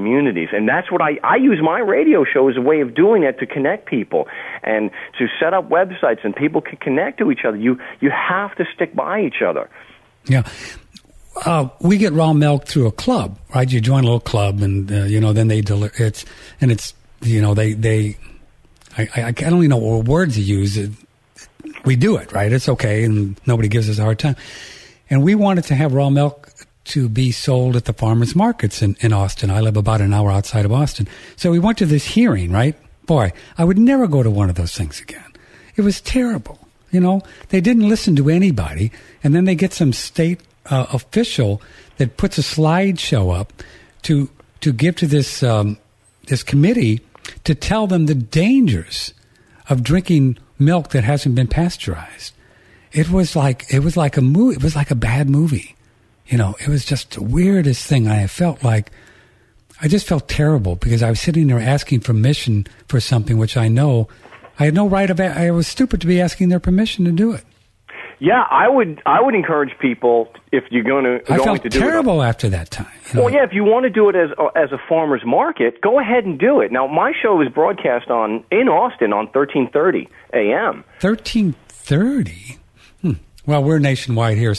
communities. And that's what I use my radio show as a way of doing that, to connect people and to set up websites and people can connect to each other. You have to stick by each other. Yeah. We get raw milk through a club, right? You join a little club and, then they deliver I don't even know what words you use. We do it, right? It's okay, and nobody gives us a hard time. And we wanted to have raw milk to be sold at the farmers markets in Austin. I live about an hour outside of Austin. So we went to this hearing, right? Boy, I would never go to one of those things again. It was terrible. They didn't listen to anybody, and then they get some state official that puts a slideshow up to give to this committee to tell them the dangers of drinking milk that hasn't been pasteurized. It was like a movie. It was like a bad movie. It was just the weirdest thing. I just felt terrible because I was sitting there asking permission for something which I know I had no right of. I was stupid to be asking their permission to do it. Yeah, I would encourage people, if you're going to I felt terrible after that time. Well, yeah, if you want to do it as a farmer's market, go ahead and do it. Now, my show is broadcast in Austin on 1330 a.m. 1330. Well, we're nationwide here,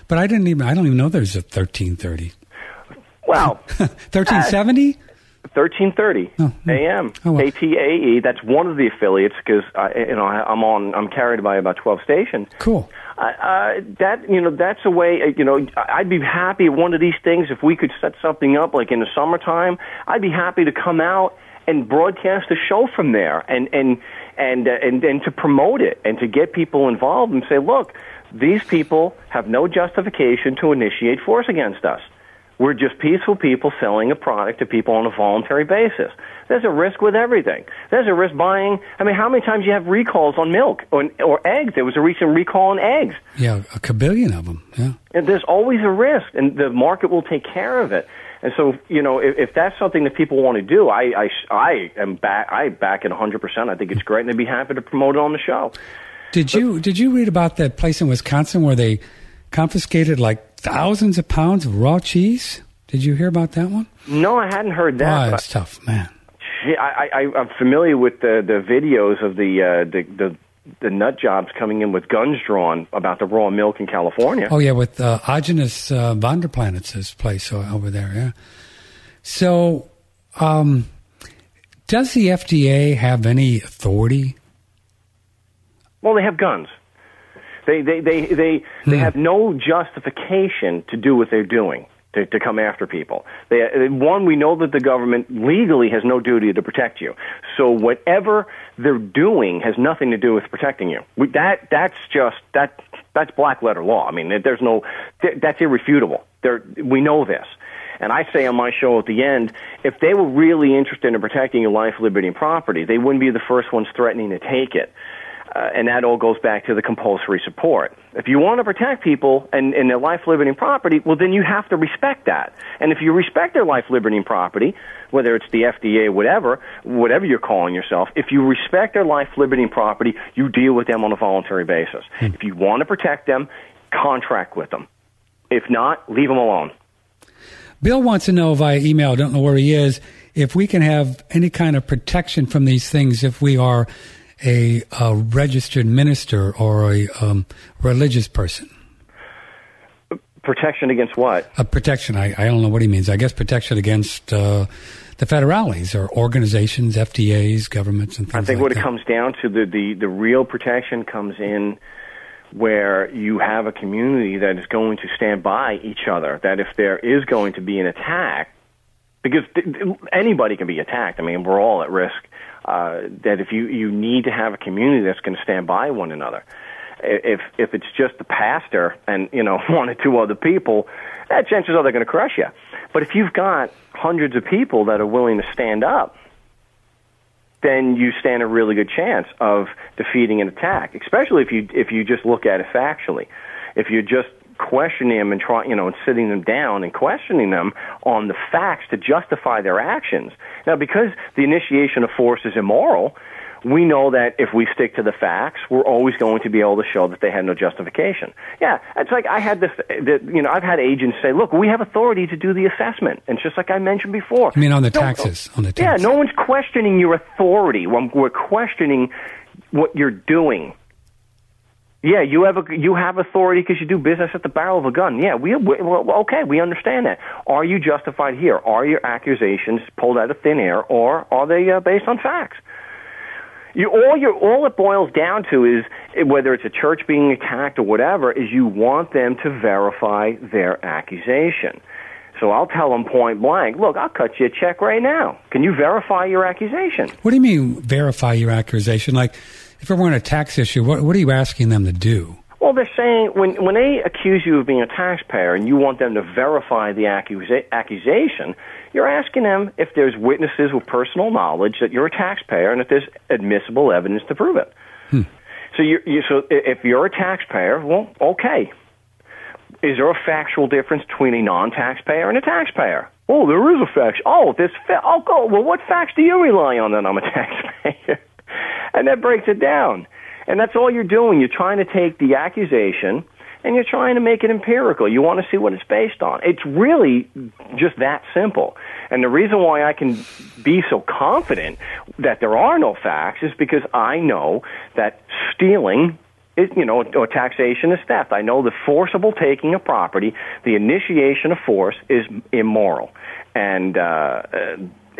but I don't even know there's a 1330. Wow. 1370? 1330 a.m. Oh, well. KTAE. That's one of the affiliates because I'm carried by about 12 stations. Cool. That's a way. I'd be happy at one of these things if we could set something up like in the summertime. I'd be happy to come out and broadcast a show from there and to promote it and to get people involved and say, look, these people have no justification to initiate force against us. We're just peaceful people selling a product to people on a voluntary basis. There's a risk with everything. There's a risk buying. I mean, how many times do you have recalls on milk or eggs? There was a recent recall on eggs. Yeah, a kabillion of them. Yeah. And there's always a risk, and the market will take care of it. And so, if that's something that people want to do, I back it 100%. I think it's great, and I'd be happy to promote it on the show. Did you read about that place in Wisconsin where they confiscated like thousands of pounds of raw cheese? Did you hear about that one? No, I hadn't heard that. Oh, that's tough, man. I'm familiar with the videos of the nut jobs coming in with guns drawn about the raw milk in California. Oh, yeah, with Agnes von der Planet's place over there, yeah. So, does the FDA have any authority? Well, they have guns. They have no justification to do what they're doing, to come after people. We know that the government legally has no duty to protect you. So whatever they're doing has nothing to do with protecting you. That's black letter law. I mean, that's irrefutable. We know this. And I say on my show at the end, if they were really interested in protecting your life, liberty, and property, they wouldn't be the first ones threatening to take it. And that all goes back to the compulsory support. If you want to protect people and their life, liberty, and property, well, then you have to respect that. And if you respect their life, liberty, and property, whether it's the FDA, whatever you're calling yourself, if you respect their life, liberty, and property, you deal with them on a voluntary basis. If you want to protect them, contract with them. If not, leave them alone. Bill wants to know via email, I don't know where he is, if we can have any kind of protection from these things if we are a registered minister or a religious person. Protection against what? Protection, I don't know what he means. I guess protection against the federales or organizations, FDAs, governments, and things like that. I think what it comes down to, the real protection comes in where you have a community that is going to stand by each other, that if there is going to be an attack, because anybody can be attacked. I mean, we're all at risk. That if you need to have a community that's going to stand by one another. If it's just the pastor and one or two other people, chances are they're going to crush you. But if you've got hundreds of people that are willing to stand up, then you stand a really good chance of defeating an attack. Especially if you just look at it factually. If you just questioning them and and sitting them down and questioning them on the facts to justify their actions. Now, because the initiation of force is immoral, we know that if we stick to the facts, we're always going to be able to show that they had no justification. Yeah, it's like I've had agents say, look, we have authority to do the assessment. And it's just like I mentioned before. I mean, on the taxes. Yeah, no one's questioning your authority. We're questioning what you're doing. Yeah, you have authority because you do business at the barrel of a gun. Yeah, okay, we understand that. Are you justified here? Are your accusations pulled out of thin air, or are they based on facts? All it boils down to is, whether it's a church being attacked or whatever, is you want them to verify their accusation. So I'll tell them point blank, look, I'll cut you a check right now. Can you verify your accusation? What do you mean, verify your accusation? Like, if it weren't a tax issue, what are you asking them to do? Well, they're saying, when they accuse you of being a taxpayer and you want them to verify the accusation, you're asking them if there's witnesses with personal knowledge that you're a taxpayer and if there's admissible evidence to prove it. So if you're a taxpayer, well, okay. Is there a factual difference between a non-taxpayer and a taxpayer? Oh, there is a fact. Oh, well, what facts do you rely on that I'm a taxpayer? And that breaks it down. And that's all you're doing. You're trying to take the accusation and you're trying to make it empirical. You want to see what it's based on. It's really just that simple. And the reason why I can be so confident that there are no facts is because I know that stealing or taxation is theft. I know the forcible taking of property, the initiation of force, is immoral. And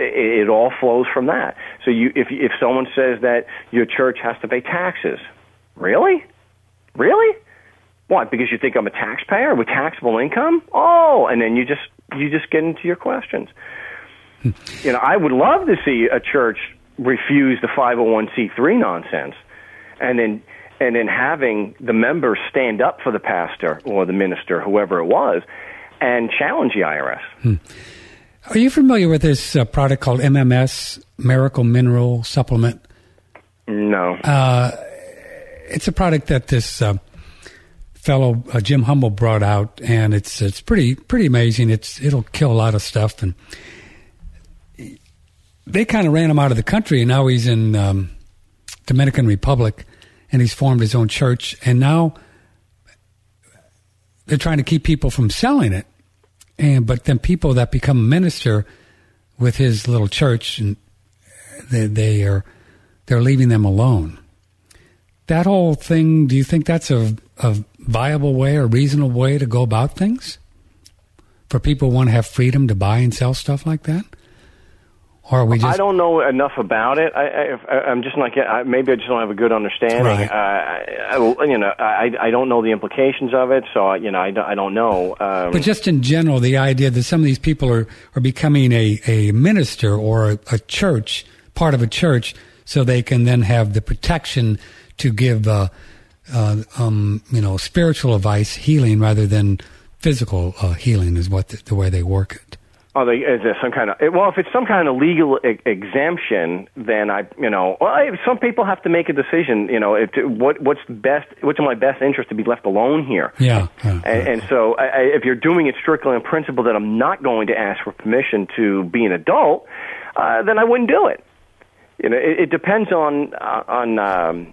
it all flows from that. So if someone says that your church has to pay taxes, really? What? Because you think I'm a taxpayer with taxable income? Oh, and then you just get into your questions. I would love to see a church refuse the 501c3 nonsense, and then having the members stand up for the pastor or the minister, whoever it was, and challenge the IRS. Are you familiar with this product called MMS, Miracle Mineral Supplement? No. It's a product that this fellow Jim Humble brought out, and it's pretty amazing. It'll kill a lot of stuff, and they kind of ran him out of the country, and now he's in Dominican Republic, and he's formed his own church, and now they're trying to keep people from selling it. But then people that become a minister with his little church, and they're leaving them alone. That whole thing, do you think that's a viable way, a reasonable way to go about things? For people who want to have freedom to buy and sell stuff like that? Or are we just... I don't know enough about it. I'm just not maybe I just don't have a good understanding. Right. I don't know the implications of it, so I don't know. But just in general, the idea that some of these people are becoming a minister or a church, part of a church, so they can then have the protection to give spiritual advice, healing, rather than physical healing, is what the way they work it. Is there some kind of... Well, if it's some kind of legal exemption, then some people have to make a decision, what's in my best interest to be left alone here. Yeah. And so if you're doing it strictly on principle that I'm not going to ask for permission to be an adult, then I wouldn't do it. It depends on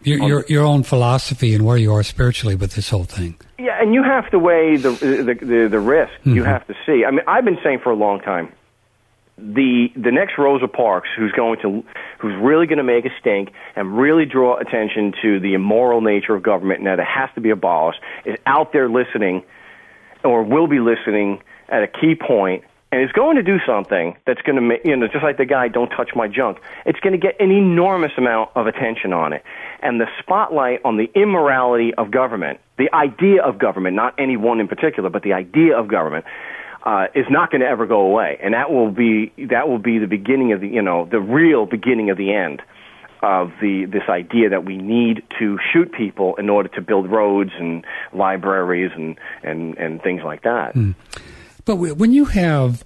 your own philosophy and where you are spiritually with this whole thing. Yeah, and you have to weigh the risk. Mm-hmm. You have to see. I mean, I've been saying for a long time, the next Rosa Parks, who's really going to make a stink and really draw attention to the immoral nature of government and that it has to be abolished, is out there listening, or will be listening at a key point. And it's going to do something that's going to make, just like the guy, don't touch my junk. It's going to get an enormous amount of attention on it. And the spotlight on the immorality of government, the idea of government, not any one in particular, but the idea of government, is not going to ever go away. And that will be the beginning of the real beginning of the end of this idea that we need to shoot people in order to build roads and libraries and things like that. Mm. But when you have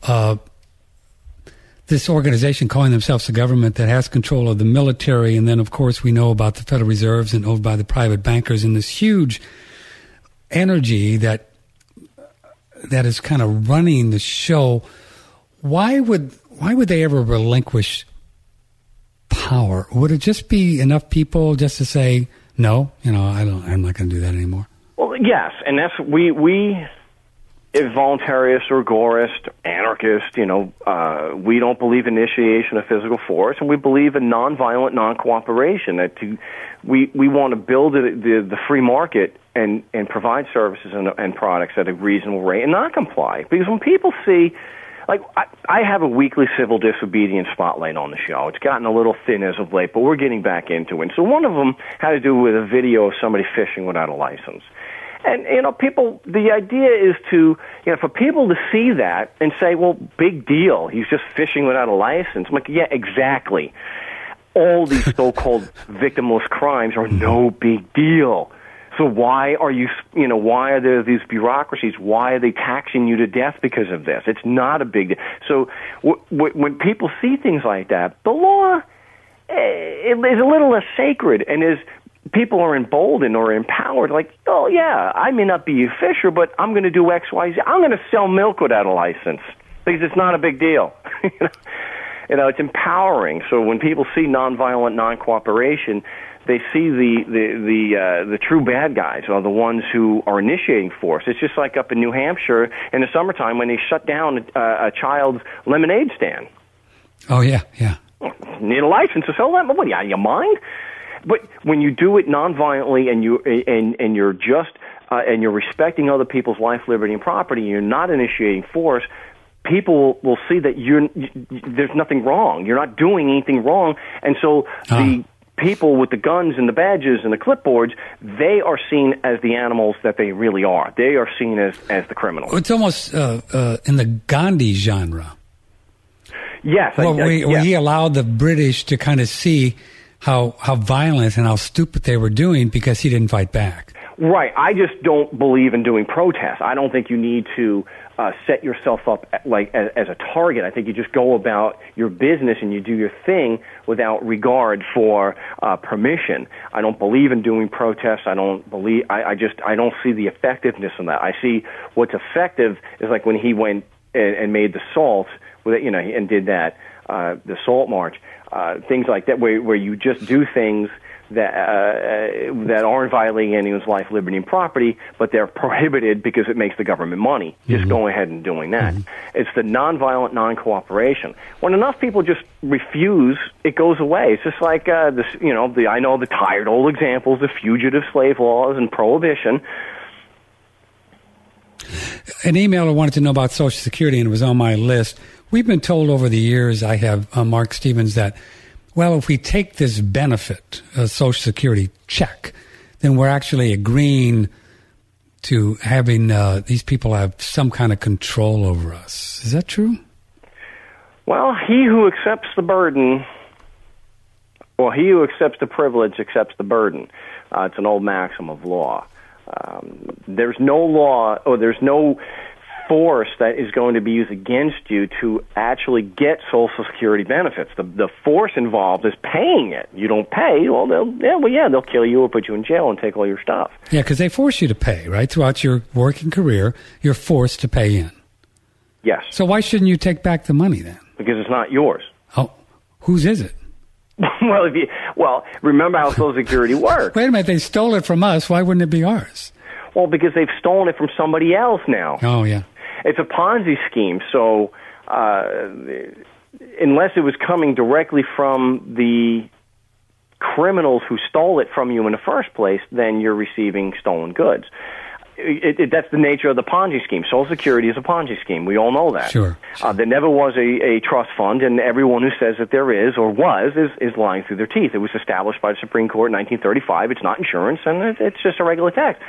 this organization calling themselves the government that has control of the military, and then, of course, we know about the Federal Reserves and owned by the private bankers, and this huge energy that is kind of running the show, why would they ever relinquish power, would it just be enough people just to say, no, I'm not going to do that anymore? Well, yes, and that's we voluntarists or agorists, anarchists, we don't believe in initiation of physical force, and we believe in nonviolent non-cooperation. That we want to build the free market and provide services and products at a reasonable rate and not comply. Because when people see, like, I have a weekly civil disobedience spotlight on the show. It's gotten a little thin as of late, but we're getting back into it. And so one of them had to do with a video of somebody fishing without a license. And, people, the idea is to, for people to see that and say, well, big deal, he's just fishing without a license. I'm like, yeah, exactly. All these so-called victimless crimes are no big deal. So why are there these bureaucracies? Why are they taxing you to death because of this? It's not a big deal. So when people see things like that, the law is a little less sacred, and people are emboldened or empowered, like, oh, yeah, I may not be a fisher, but I'm going to do X, Y, Z. I'm going to sell milk without a license because it's not a big deal. It's empowering. So when people see nonviolent non-cooperation, they see the true bad guys, or the ones who are initiating force. It's just like up in New Hampshire in the summertime when they shut down a child's lemonade stand. Oh, yeah. Need a license to sell that? What, are you mind? But when you do it nonviolently and you're just and you're respecting other people's life, liberty, and property, and you're not initiating force, people will see that there's nothing wrong. You're not doing anything wrong, and so the people with the guns and the badges and the clipboards, they are seen as the animals that they really are. They are seen as the criminals. It's almost in the Gandhi genre. Yes. Where he allowed the British to kind of see how violent and how stupid they were doing because he didn't fight back. Right. I just don't believe in doing protests. I don't think you need to set yourself up as a target. I think you just go about your business and you do your thing without regard for permission. I don't believe in doing protests. I don't see the effectiveness in that. I see what's effective is like when he went and made the SALT, and did that, the SALT March. Things like that, where you just do things that aren't violating anyone's life, liberty, and property, but they're prohibited because it makes the government money. Just go ahead and doing that. It's the nonviolent non-cooperation. When enough people just refuse, it goes away. It's just like I know the tired old examples, the fugitive slave laws and prohibition. An emailer wanted to know about Social Security, and it was on my list. We've been told over the years, I have, Mark Stevens, that, well, if we take this benefit, Social Security check, then we're actually agreeing to having these people have some kind of control over us. Is that true? Well, he who accepts the burden, or he who accepts the privilege accepts the burden. It's an old maxim of law. There's no law, or there's no force that is going to be used against you to actually get Social Security benefits. The force involved is paying it. You don't pay, well, they'll kill you or put you in jail and take all your stuff. Yeah, because they force you to pay, right? Throughout your working career, you're forced to pay in. Yes. So why shouldn't you take back the money then? Because it's not yours. Oh, whose is it? Well, remember how Social Security works. Wait a minute, they stole it from us. Why wouldn't it be ours? Well, because they've stolen it from somebody else now. Oh, yeah. It's a Ponzi scheme, so unless it was coming directly from the criminals who stole it from you in the first place, then you're receiving stolen goods. That's the nature of the Ponzi scheme. Social Security is a Ponzi scheme. We all know that. Sure. There never was a trust fund, and everyone who says that there is or was is lying through their teeth. It was established by the Supreme Court in 1935. It's not insurance, and it's just a regular tax.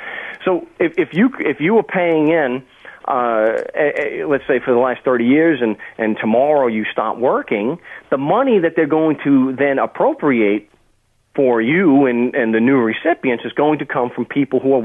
So if you were paying in, let's say for the last 30 years, and tomorrow you stop working, the money that they're going to then appropriate for you and the new recipients is going to come from people who are